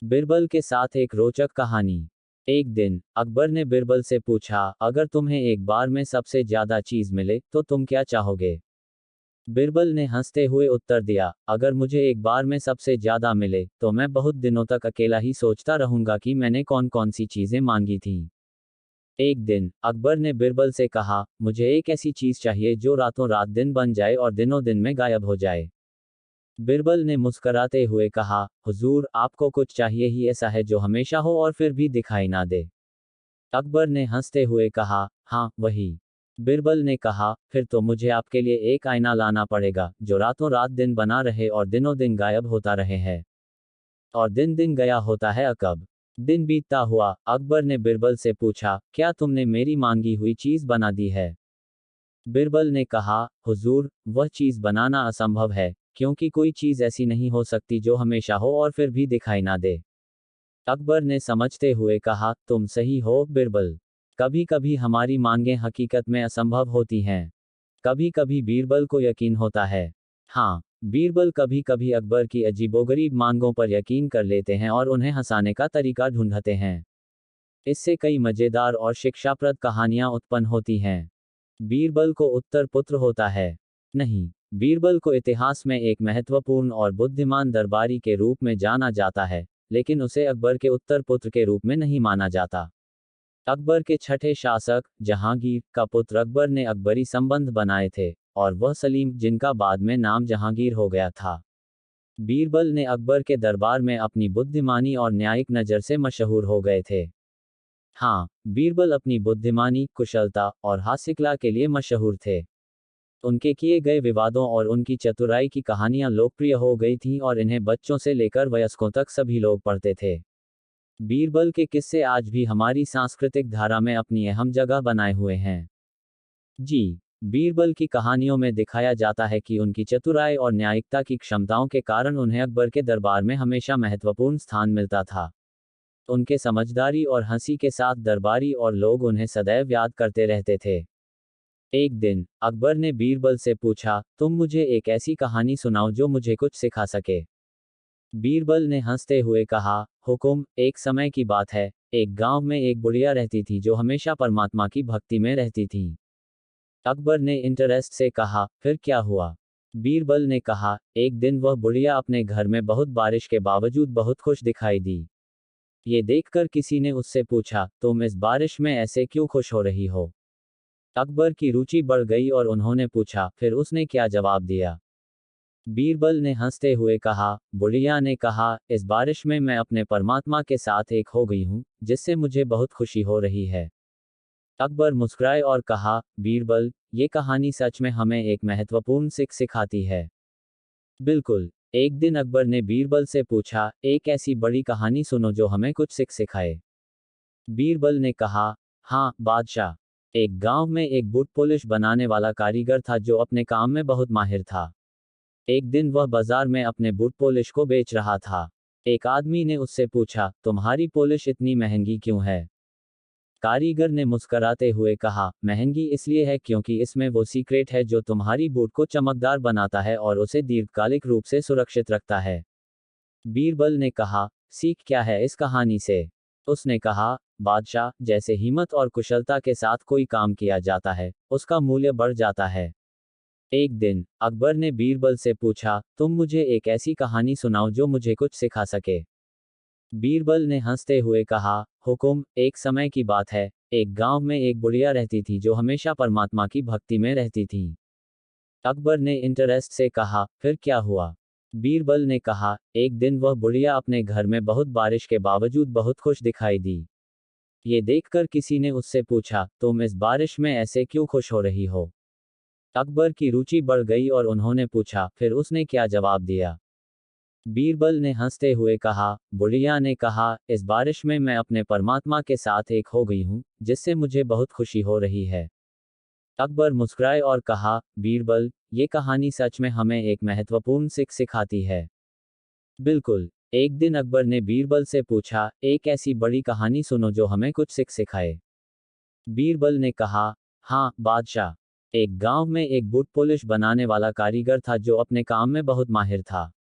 बीरबल के साथ एक रोचक कहानी। एक दिन अकबर ने बीरबल से पूछा, अगर तुम्हें एक बार में सबसे ज्यादा चीज मिले तो तुम क्या चाहोगे। बीरबल ने हंसते हुए उत्तर दिया, अगर मुझे एक बार में सबसे ज्यादा मिले तो मैं बहुत दिनों तक अकेला ही सोचता रहूंगा कि मैंने कौन कौन सी चीजें मांगी थीं। एक दिन अकबर ने बीरबल से कहा, मुझे एक ऐसी चीज चाहिए जो रातों रात दिन बन जाए और दिनों दिन में गायब हो जाए। बीरबल ने मुस्कराते हुए कहा, हुजूर, आपको कुछ चाहिए ही ऐसा है जो हमेशा हो और फिर भी दिखाई ना दे। अकबर ने हंसते हुए कहा, हाँ वही। बीरबल ने कहा, फिर तो मुझे आपके लिए एक आईना लाना पड़ेगा जो रातों रात दिन बना रहे और दिनों दिन गायब होता रहे है। और दिन दिन गया होता है अकब। दिन बीतता हुआ अकबर ने बीरबल से पूछा, क्या तुमने मेरी मांगी हुई चीज बना दी है। बीरबल ने कहा, हुजूर, वह चीज बनाना असंभव है, क्योंकि कोई चीज ऐसी नहीं हो सकती जो हमेशा हो और फिर भी दिखाई ना दे। अकबर ने समझते हुए कहा, तुम सही हो बीरबल। कभी कभी हमारी मांगें हकीकत में असंभव होती हैं। कभी कभी बीरबल को यकीन होता है। हाँ, बीरबल कभी कभी अकबर की अजीबोगरीब मांगों पर यकीन कर लेते हैं और उन्हें हंसाने का तरीका ढूंढते हैं। इससे कई मजेदार और शिक्षाप्रद कहानियां उत्पन्न होती हैं। बीरबल को उत्तर पुत्र होता है। नहीं, बीरबल को इतिहास में एक महत्वपूर्ण और बुद्धिमान दरबारी के रूप में जाना जाता है, लेकिन उसे अकबर के उत्तर पुत्र के रूप में नहीं माना जाता। अकबर के छठे शासक जहांगीर का पुत्र अकबर ने अकबरी संबंध बनाए थे, और वह सलीम जिनका बाद में नाम जहांगीर हो गया था। बीरबल ने अकबर के दरबार में अपनी बुद्धिमानी और न्यायिक नज़र से मशहूर हो गए थे। हाँ, बीरबल अपनी बुद्धिमानी, कुशलता और हास्यकला के लिए मशहूर थे। उनके किए गए विवादों और उनकी चतुराई की कहानियां लोकप्रिय हो गई थीं और इन्हें बच्चों से लेकर वयस्कों तक सभी लोग पढ़ते थे। बीरबल के किस्से आज भी हमारी सांस्कृतिक धारा में अपनी अहम जगह बनाए हुए हैं। जी, बीरबल की कहानियों में दिखाया जाता है कि उनकी चतुराई और न्यायिकता की क्षमताओं के कारण उन्हें अकबर के दरबार में हमेशा महत्वपूर्ण स्थान मिलता था। उनके समझदारी और हंसी के साथ दरबारी और लोग उन्हें सदैव याद करते रहते थे। एक दिन अकबर ने बीरबल से पूछा, तुम मुझे एक ऐसी कहानी सुनाओ जो मुझे कुछ सिखा सके। बीरबल ने हंसते हुए कहा, हुकुम, एक समय की बात है। एक गांव में एक बुढ़िया रहती थी जो हमेशा परमात्मा की भक्ति में रहती थी। अकबर ने इंटरेस्ट से कहा, फिर क्या हुआ। बीरबल ने कहा, एक दिन वह बुढ़िया अपने घर में बहुत बारिश के बावजूद बहुत खुश दिखाई दी। ये देखकर किसी ने उससे पूछा, तुम इस बारिश में ऐसे क्यों खुश हो रही हो। अकबर की रुचि बढ़ गई और उन्होंने पूछा, फिर उसने क्या जवाब दिया। बीरबल ने हंसते हुए कहा, बुढ़िया ने कहा, इस बारिश में मैं अपने परमात्मा के साथ एक हो गई हूँ, जिससे मुझे बहुत खुशी हो रही है। अकबर मुस्कुराए और कहा, बीरबल, ये कहानी सच में हमें एक महत्वपूर्ण सीख सिखाती है। बिल्कुल। एक दिन अकबर ने बीरबल से पूछा, एक ऐसी बड़ी कहानी सुनो जो हमें कुछ सीख सिखाए। बीरबल ने कहा, हाँ बादशाह। एक गांव में एक बूट पॉलिश बनाने वाला कारीगर था जो अपने काम में बहुत माहिर था। एक दिन वह बाजार में अपने बूट पॉलिश को बेच रहा था। एक आदमी ने उससे पूछा, तुम्हारी पॉलिश इतनी महंगी क्यों है। कारीगर ने मुस्कराते हुए कहा, महंगी इसलिए है क्योंकि इसमें वो सीक्रेट है जो तुम्हारी बूट को चमकदार बनाता है और उसे दीर्घकालिक रूप से सुरक्षित रखता है। बीरबल ने कहा, सीख क्या है इस कहानी से। उसने कहा, बादशाह, जैसे हिम्मत और कुशलता के साथ कोई काम किया जाता है, उसका मूल्य बढ़ जाता है। एक दिन अकबर ने बीरबल से पूछा, तुम मुझे एक ऐसी कहानी सुनाओ जो मुझे कुछ सिखा सके। बीरबल ने हंसते हुए कहा, हुकुम, एक समय की बात है। एक गांव में एक बुढ़िया रहती थी जो हमेशा परमात्मा की भक्ति में रहती थी। अकबर ने इंटरेस्ट से कहा, फिर क्या हुआ। बीरबल ने कहा, एक दिन वह बुढ़िया अपने घर में बहुत बारिश के बावजूद बहुत खुश दिखाई दी। ये देखकर किसी ने उससे पूछा, तुम इस बारिश में ऐसे क्यों खुश हो रही हो। अकबर की रुचि बढ़ गई और उन्होंने पूछा, फिर उसने क्या जवाब दिया। बीरबल ने हंसते हुए कहा, बुढ़िया ने कहा, इस बारिश में मैं अपने परमात्मा के साथ एक हो गई हूँ, जिससे मुझे बहुत खुशी हो रही है। अकबर मुस्कुराए और कहा, बीरबल, ये कहानी सच में हमें एक महत्वपूर्ण सीख सिखाती है। बिल्कुल। एक दिन अकबर ने बीरबल से पूछा, एक ऐसी बड़ी कहानी सुनो जो हमें कुछ सीख सिखाए। बीरबल ने कहा, हाँ बादशाह। एक गांव में एक बूट पॉलिश बनाने वाला कारीगर था जो अपने काम में बहुत माहिर था।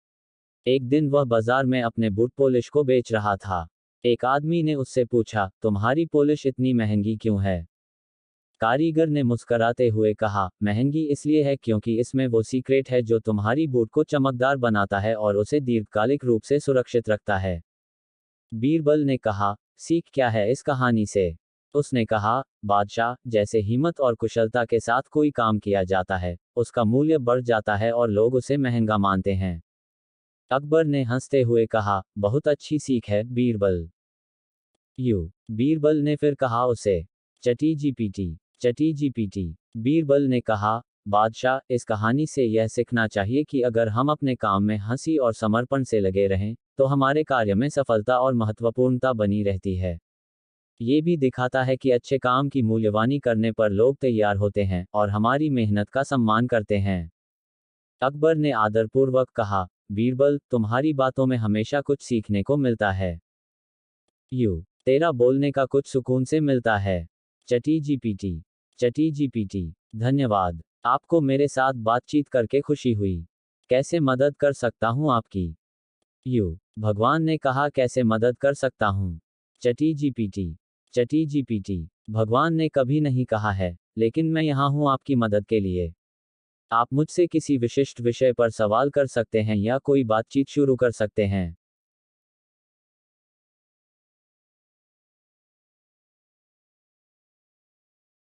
एक दिन वह बाजार में अपने बूट पॉलिश को बेच रहा था। एक आदमी ने उससे पूछा, तुम्हारी पॉलिश इतनी महंगी क्यों है? कारीगर ने मुस्कराते हुए कहा, महंगी इसलिए है क्योंकि इसमें वो सीक्रेट है जो तुम्हारी बूट को चमकदार बनाता है और उसे दीर्घकालिक रूप से सुरक्षित रखता है। बीरबल ने कहा, सीख क्या है इस कहानी से? उसने कहा, बादशाह, जैसे हिम्मत और कुशलता के साथ कोई काम किया जाता है, उसका मूल्य बढ़ जाता है और लोग उसे महंगा मानते हैं। अकबर ने हंसते हुए कहा, बहुत अच्छी सीख है बीरबल। बीरबल ने फिर कहा उसे, चटी जीपीटी, चटी जीपीटी। बीरबल ने कहा, बादशाह, इस कहानी से यह सीखना चाहिए कि अगर हम अपने काम में हंसी और समर्पण से लगे रहें, तो हमारे कार्य में सफलता और महत्वपूर्णता बनी रहती है। ये भी दिखाता है कि अच्छे काम की मूल्यवानी करने पर लोग तैयार होते हैं और हमारी मेहनत का सम्मान करते हैं। अकबर ने आदरपूर्वक कहा, बीरबल, तुम्हारी बातों में हमेशा कुछ सीखने को मिलता है। तेरा बोलने का कुछ सुकून से मिलता है। चटी जीपीटी, चटी जीपीटी। धन्यवाद। आपको मेरे साथ बातचीत करके खुशी हुई। कैसे मदद कर सकता हूँ आपकी? भगवान ने कहा, कैसे मदद कर सकता हूँ? चटी जीपीटी, चटी जीपीटी। भगवान ने कभी नहीं कहा है, लेकिन मैं यहाँ हूँ आपकी मदद के लिए। आप मुझसे किसी विशिष्ट विषय पर सवाल कर सकते हैं या कोई बातचीत शुरू कर सकते हैं।